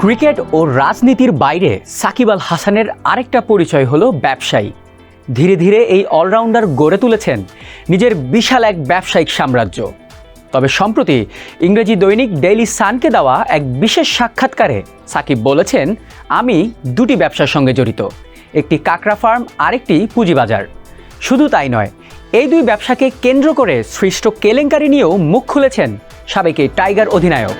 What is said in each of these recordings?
Cricket ও রাজনীতির বাইরে সাকিব আল হাসানের আরেকটা পরিচয় হলো ব্যবসায়ী। ধীরে ধীরে এই অলরাউন্ডার গড়ে তুলেছেন নিজের বিশাল এক ব্যবসায়িক সাম্রাজ্য। তবে সম্প্রতি ইংরেজি দৈনিক ডেইলি সানকে দেওয়া এক বিশেষ সাক্ষাৎকারে সাকিব বলেছেন, আমি দুটি ব্যবসার সঙ্গে জড়িত, একটি কাঁকড়া ফার্ম, আরেকটি পুঁজিবাজার। শুধু তাই নয়, এই দুই ব্যবসাকে কেন্দ্র করে সৃষ্ট কেলেঙ্কারি নিয়েও মুখ খুলেছেন সাবেক এই টাইগার অধিনায়ক।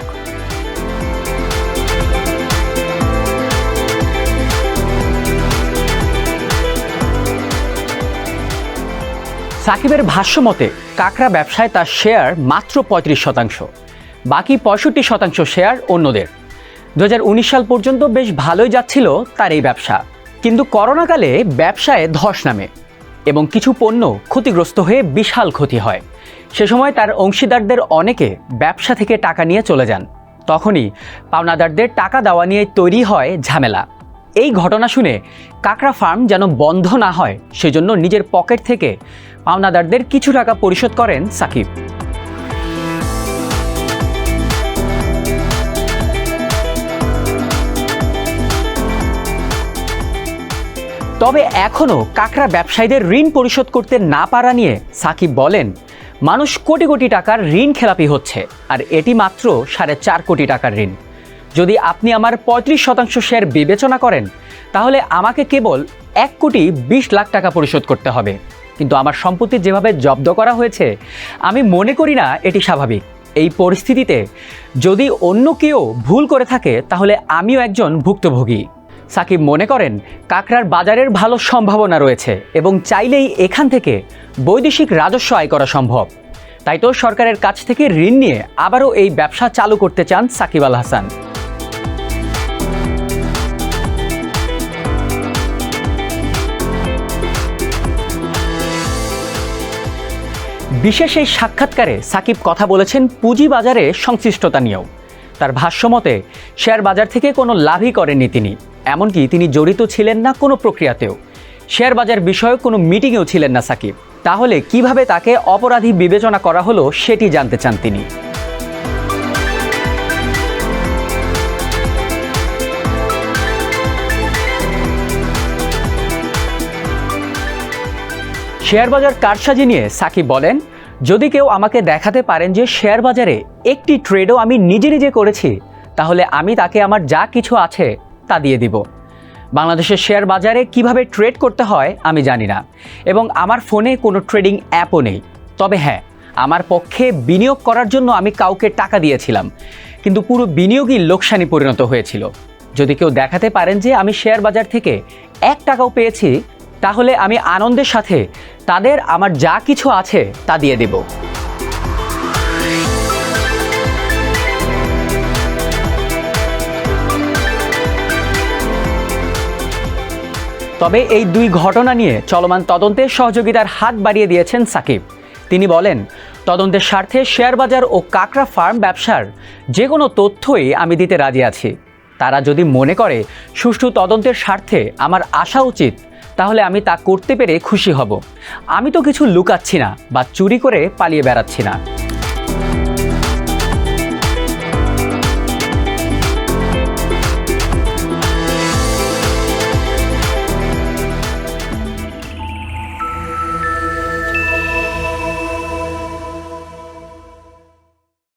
সাকিবের ভাষ্যমতে কাঁকড়া ব্যবসায় তার শেয়ার মাত্র ৩৫%, বাকি ৬৫% শেয়ার অন্যদের। ২০১৯ সাল পর্যন্ত বেশ ভালোই যাচ্ছিল তার এই ব্যবসা, কিন্তু করোনাকালে ব্যবসায় ধস নামে এবং কিছু পণ্য ক্ষতিগ্রস্ত হয়ে বিশাল ক্ষতি হয়। সে সময় তার অংশীদারদের অনেকে ব্যবসা থেকে টাকা নিয়ে চলে যান। তখনই পাওনাদারদের টাকা দেওয়া নিয়ে তৈরি হয় ঝামেলা। এই ঘটনা শুনে কাঁকড়া ফার্ম যেন বন্ধ না হয়, সেজন্য নিজের পকেট থেকে পাওনাদারদের কিছু টাকা পরিশোধ করেন সাকিব। তবে এখনও কাঁকড়া ব্যবসায়ীদের ঋণ পরিশোধ করতে না পারা নিয়ে সাকিব বলেন, মানুষ কোটি কোটি টাকার ঋণ খেলাপি হচ্ছে, আর এটি মাত্র ৪.৫ কোটি টাকার ঋণ। যদি আপনি আমার ৩৫% শেয়ার বিবেচনা করেন, তাহলে আমাকে কেবল ১,২০,০০,০০০ টাকা পরিশোধ করতে হবে। কিন্তু আমার সম্পত্তি যেভাবে জব্দ করা হয়েছে, আমি মনে করি না এটি স্বাভাবিক। এই পরিস্থিতিতে যদি অন্য কেউ ভুল করে থাকে, তাহলে আমিও একজন ভুক্তভোগী। সাকিব মনে করেন, কাঁকড়ার বাজারের ভালো সম্ভাবনা রয়েছে এবং চাইলেই এখান থেকে বৈদেশিক রাজস্ব আয় করা সম্ভব। তাই তো সরকারের কাছ থেকে ঋণ নিয়ে আবারও এই ব্যবসা চালু করতে চান সাকিব আল হাসান। বিশেষ এই সাক্ষাৎকারে সাকিব কথা বলেছেন পুঁজিবাজারে সংশ্লিষ্টতা নিয়েও। তার ভাষ্যমতে শেয়ার বাজার থেকে কোনো লাভই করেননি তিনি, এমনকি তিনি জড়িত ছিলেন না কোনো প্রক্রিয়াতেও। শেয়ার বাজার বিষয়ে কোনো মিটিংয়েও ছিলেন না সাকিব। তাহলে কিভাবে তাকে অপরাধী বিবেচনা করা হলো সেটি জানতে চান তিনি। শেয়ার বাজার কারসাজি নিয়ে সাকিব বলেন, যদি কেউ আমাকে দেখাতে পারেন যে শেয়ার বাজারে একটি ট্রেডও আমি নিজে নিজে করেছি, তাহলে আমি তাকে আমার যা কিছু আছে তা দিয়ে দিব। বাংলাদেশের শেয়ার বাজারে কিভাবে ট্রেড করতে হয় আমি জানি না, এবং আমার ফোনে কোনো ট্রেডিং অ্যাপও নেই। তবে হ্যাঁ, আমার পক্ষে বিনিয়োগ করার জন্য আমি কাউকে টাকা দিয়েছিলাম, কিন্তু পুরো বিনিয়োগই লোকসানে পরিণত হয়েছিল। যদি কেউ দেখাতে পারেন যে আমি শেয়ার বাজার থেকে ১ টাকাও পেয়েছি, তাহলে আমি আনন্দের সাথে তাদের আমার যা কিছু আছে তা দিয়ে দেব। তবে এই দুই ঘটনা নিয়ে চলমান তদন্তে সহযোগিতার হাত বাড়িয়ে দিয়েছেন সাকিব। তিনি বলেন, তদন্তের স্বার্থে শেয়ার বাজার ও কাঁকড়া ফার্ম ব্যবসার যে কোনো তথ্যই আমি দিতে রাজি আছি। তারা যদি মনে করে সুষ্ঠু তদন্তের স্বার্থে আমার আসা উচিত, তাহলে আমি তা করতে পেরে খুশি হব। আমি তো কিছু লুকাচ্ছি না বা চুরি করে পালিয়ে বেড়াচ্ছি না।